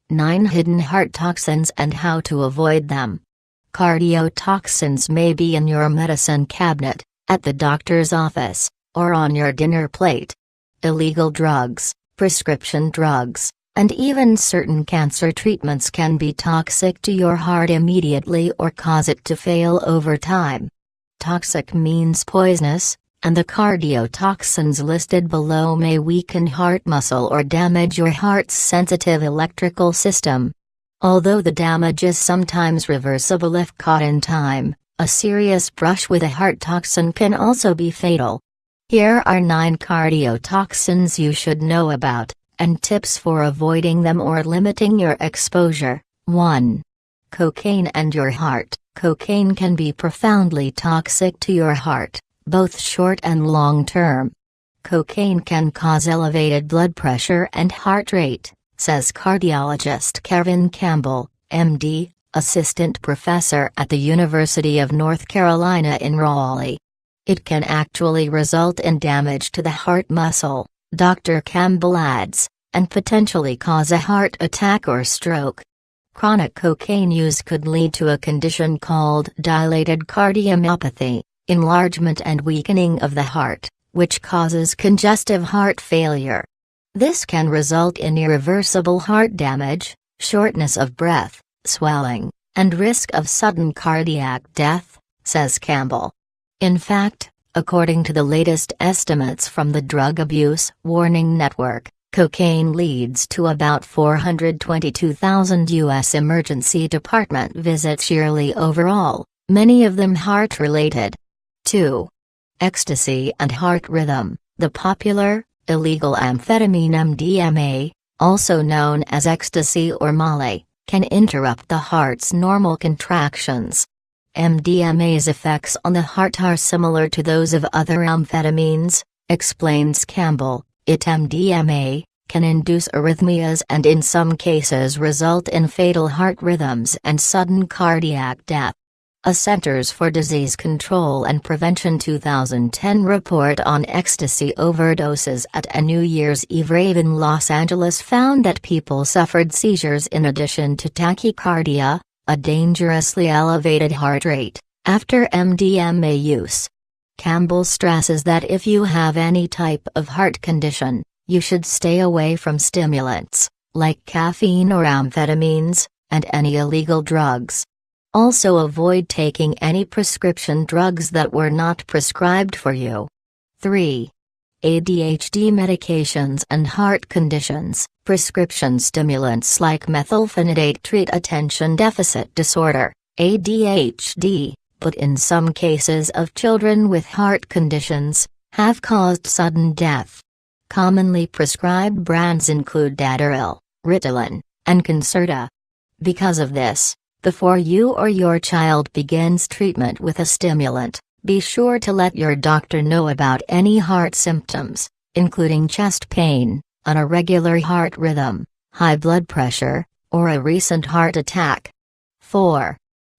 9 hidden heart toxins and how to avoid them. Cardiotoxins may be in your medicine cabinet, at the doctor's office, or on your dinner plate. Illegal drugs, prescription drugs, and even certain cancer treatments can be toxic to your heart immediately or cause it to fail over time. Toxic means poisonous, and the cardiotoxins listed below may weaken heart muscle or damage your heart's sensitive electrical system. Although the damage is sometimes reversible if caught in time, a serious brush with a heart toxin can also be fatal. Here are 9 cardiotoxins you should know about, and tips for avoiding them or limiting your exposure. 1. Cocaine and your heart. Cocaine can be profoundly toxic to your heart, both short and long term. Cocaine can cause elevated blood pressure and heart rate, says cardiologist Kevin Campbell, MD, assistant professor at the University of North Carolina in Raleigh. It can actually result in damage to the heart muscle, Dr. Campbell adds, and potentially cause a heart attack or stroke. Chronic cocaine use could lead to a condition called dilated cardiomyopathy, enlargement and weakening of the heart, which causes congestive heart failure. This can result in irreversible heart damage, shortness of breath, swelling, and risk of sudden cardiac death, says Campbell. In fact, according to the latest estimates from the Drug Abuse Warning Network, cocaine leads to about 422,000 U.S. emergency department visits yearly overall, many of them heart-related. 2. Ecstasy and heart rhythm. The popular, illegal amphetamine MDMA, also known as ecstasy or Molly, can interrupt the heart's normal contractions. MDMA's effects on the heart are similar to those of other amphetamines, explains Campbell. MDMA can induce arrhythmias and in some cases result in fatal heart rhythms and sudden cardiac death. A Centers for Disease Control and Prevention 2010 report on ecstasy overdoses at a New Year's Eve rave in Los Angeles found that people suffered seizures in addition to tachycardia, a dangerously elevated heart rate, after MDMA use. Campbell stresses that if you have any type of heart condition, you should stay away from stimulants, like caffeine or amphetamines, and any illegal drugs. Also avoid taking any prescription drugs that were not prescribed for you. 3. ADHD medications and heart conditions. Prescription stimulants like methylphenidate treat attention deficit disorder, ADHD, but in some cases of children with heart conditions, have caused sudden death. Commonly prescribed brands include Adderall, Ritalin, and Concerta. Because of this, before you or your child begins treatment with a stimulant, be sure to let your doctor know about any heart symptoms, including chest pain, an irregular heart rhythm, high blood pressure, or a recent heart attack. 4.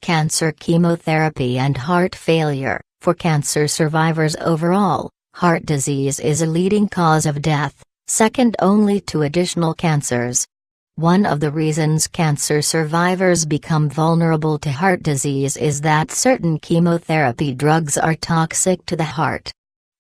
Cancer chemotherapy and heart failure. For cancer survivors overall, heart disease is a leading cause of death, second only to additional cancers. One of the reasons cancer survivors become vulnerable to heart disease is that certain chemotherapy drugs are toxic to the heart.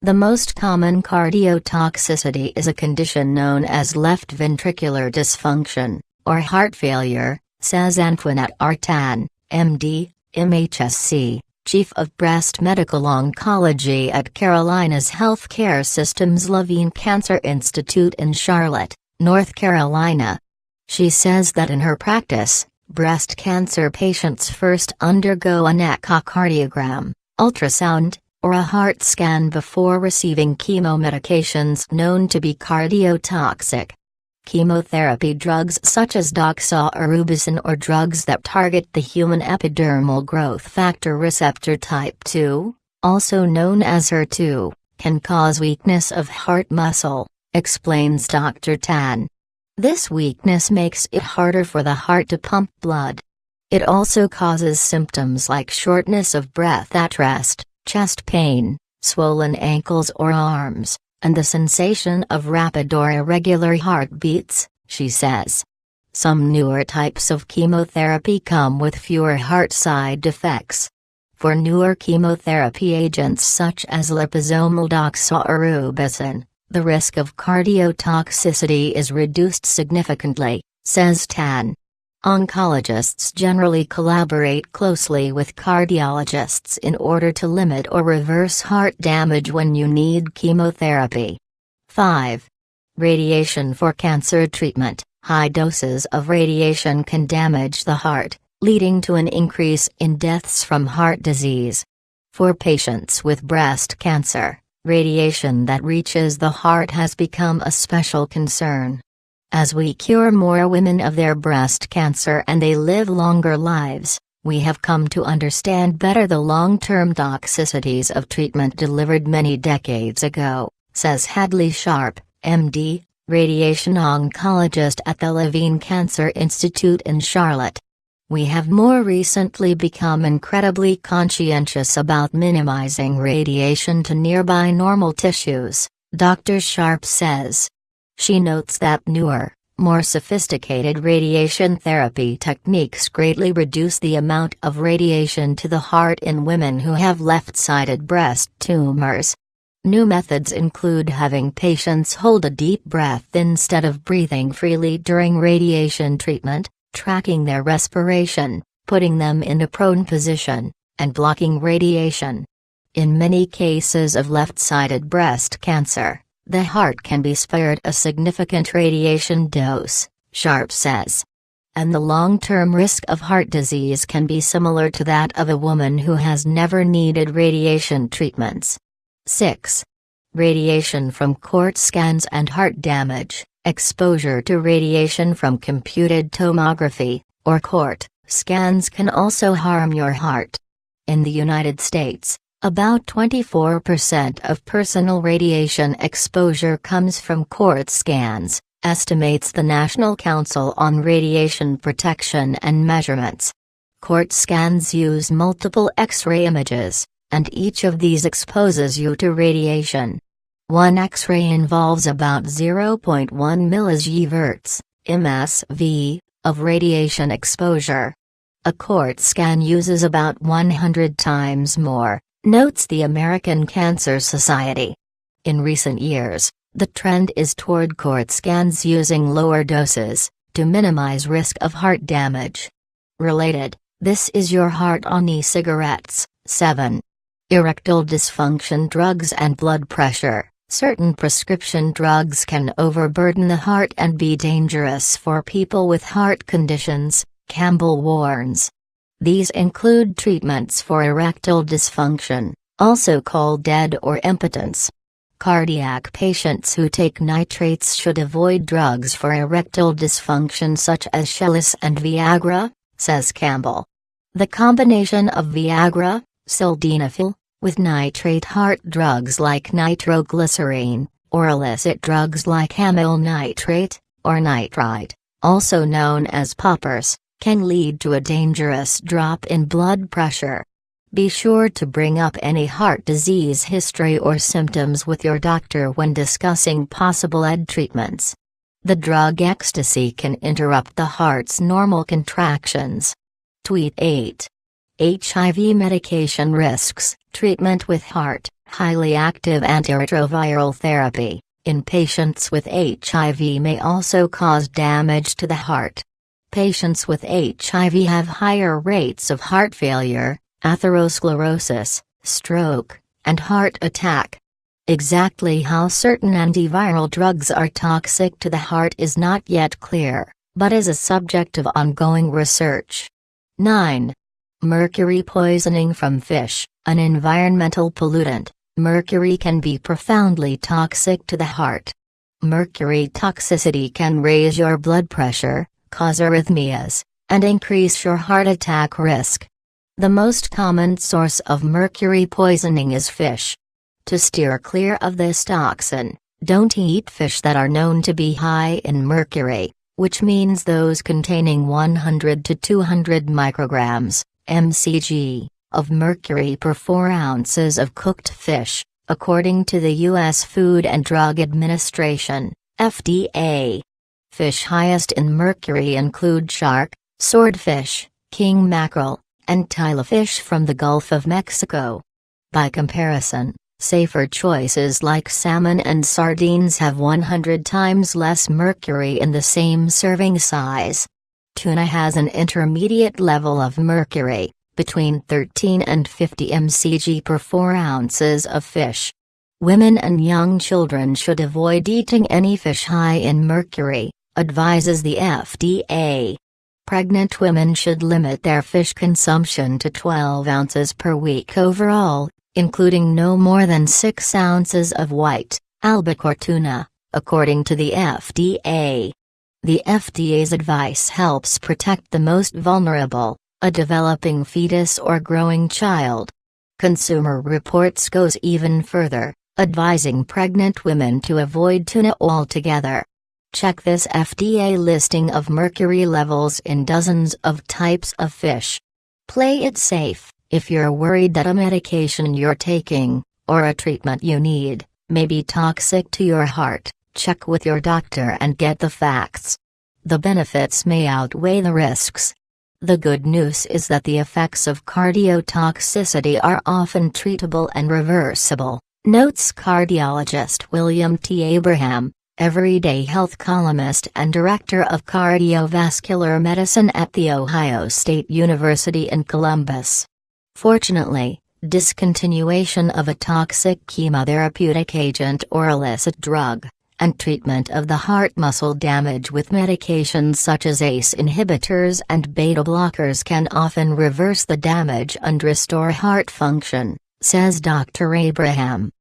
The most common cardiotoxicity is a condition known as left ventricular dysfunction, or heart failure, says Antoinette Artan, MD, MHSC, Chief of Breast Medical Oncology at Carolinas Healthcare System's Levine Cancer Institute in Charlotte, North Carolina. She says that in her practice, breast cancer patients first undergo an echocardiogram, ultrasound, or a heart scan before receiving chemomedications known to be cardiotoxic. Chemotherapy drugs such as doxorubicin or drugs that target the human epidermal growth factor receptor type 2, also known as HER2, can cause weakness of heart muscle, explains Dr. Tan. This weakness makes it harder for the heart to pump blood. It also causes symptoms like shortness of breath at rest, chest pain, swollen ankles or arms, and the sensation of rapid or irregular heartbeats, she says. Some newer types of chemotherapy come with fewer heart side effects. For newer chemotherapy agents such as liposomal doxorubicin, the risk of cardiotoxicity is reduced significantly, says Tan. Oncologists generally collaborate closely with cardiologists in order to limit or reverse heart damage when you need chemotherapy. 5. Radiation for cancer treatment. High doses of radiation can damage the heart, leading to an increase in deaths from heart disease. For patients with breast cancer, radiation that reaches the heart has become a special concern. As we cure more women of their breast cancer and they live longer lives, we have come to understand better the long-term toxicities of treatment delivered many decades ago, says Hadley Sharp, MD, radiation oncologist at the Levine Cancer Institute in Charlotte. We have more recently become incredibly conscientious about minimizing radiation to nearby normal tissues, Dr. Sharp says. She notes that newer, more sophisticated radiation therapy techniques greatly reduce the amount of radiation to the heart in women who have left-sided breast tumors. New methods include having patients hold a deep breath instead of breathing freely during radiation treatment, tracking their respiration, putting them in a prone position, and blocking radiation. In many cases of left-sided breast cancer, the heart can be spared a significant radiation dose, Sharp says. And the long-term risk of heart disease can be similar to that of a woman who has never needed radiation treatments. 6. Radiation from CT scans and heart damage. Exposure to radiation from computed tomography, or CT, scans can also harm your heart. In the United States, about 24% of personal radiation exposure comes from CT scans, estimates the National Council on Radiation Protection and Measurements. CT scans use multiple X-ray images, and each of these exposes you to radiation. One X-ray involves about 0.1 millisieverts, MSV, of radiation exposure. A CT scan uses about 100 times more, notes the American Cancer Society. In recent years, the trend is toward CT scans using lower doses, to minimize risk of heart damage. Related, this is your heart on e-cigarettes. 7. Erectile dysfunction drugs and blood pressure. Certain prescription drugs can overburden the heart and be dangerous for people with heart conditions, Campbell warns. These include treatments for erectile dysfunction, also called DED or impotence. Cardiac patients who take nitrates should avoid drugs for erectile dysfunction such as Cialis and Viagra, says Campbell. The combination of Viagra, sildenafil, with nitrate heart drugs like nitroglycerine, or illicit drugs like amyl nitrate, or nitrite, also known as poppers, can lead to a dangerous drop in blood pressure. Be sure to bring up any heart disease history or symptoms with your doctor when discussing possible ED treatments. The drug ecstasy can interrupt the heart's normal contractions. Tweet 8. HIV medication risks. Treatment with heart, highly active antiretroviral therapy, in patients with HIV may also cause damage to the heart. Patients with HIV have higher rates of heart failure, atherosclerosis, stroke, and heart attack. Exactly how certain antiviral drugs are toxic to the heart is not yet clear, but is a subject of ongoing research. 9. Mercury poisoning from fish, an environmental pollutant. Mercury can be profoundly toxic to the heart. Mercury toxicity can raise your blood pressure, cause arrhythmias, and increase your heart attack risk. The most common source of mercury poisoning is fish. To steer clear of this toxin, don't eat fish that are known to be high in mercury, which means those containing 100 to 200 micrograms, mcg, of mercury per 4 ounces of cooked fish, according to the U.S. Food and Drug Administration, FDA. Fish highest in mercury include shark, swordfish, king mackerel, and tilafish from the Gulf of Mexico. By comparison, safer choices like salmon and sardines have 100 times less mercury in the same serving size. Tuna has an intermediate level of mercury, between 13 and 50 mcg per 4 ounces of fish. Women and young children should avoid eating any fish high in mercury, advises the FDA. Pregnant women should limit their fish consumption to 12 ounces per week overall, including no more than 6 ounces of white, albacore tuna, according to the FDA. The FDA's advice helps protect the most vulnerable, a developing fetus or growing child. Consumer Reports goes even further, advising pregnant women to avoid tuna altogether. Check this FDA listing of mercury levels in dozens of types of fish. Play it safe. If you're worried that a medication you're taking, or a treatment you need, may be toxic to your heart, check with your doctor and get the facts. The benefits may outweigh the risks. The good news is that the effects of cardiotoxicity are often treatable and reversible, notes cardiologist William T. Abraham, everyday health columnist and director of cardiovascular medicine at The Ohio State University in Columbus. Fortunately, discontinuation of a toxic chemotherapeutic agent or illicit drug, and treatment of the heart muscle damage with medications such as ACE inhibitors and beta blockers can often reverse the damage and restore heart function, says Dr. Abraham.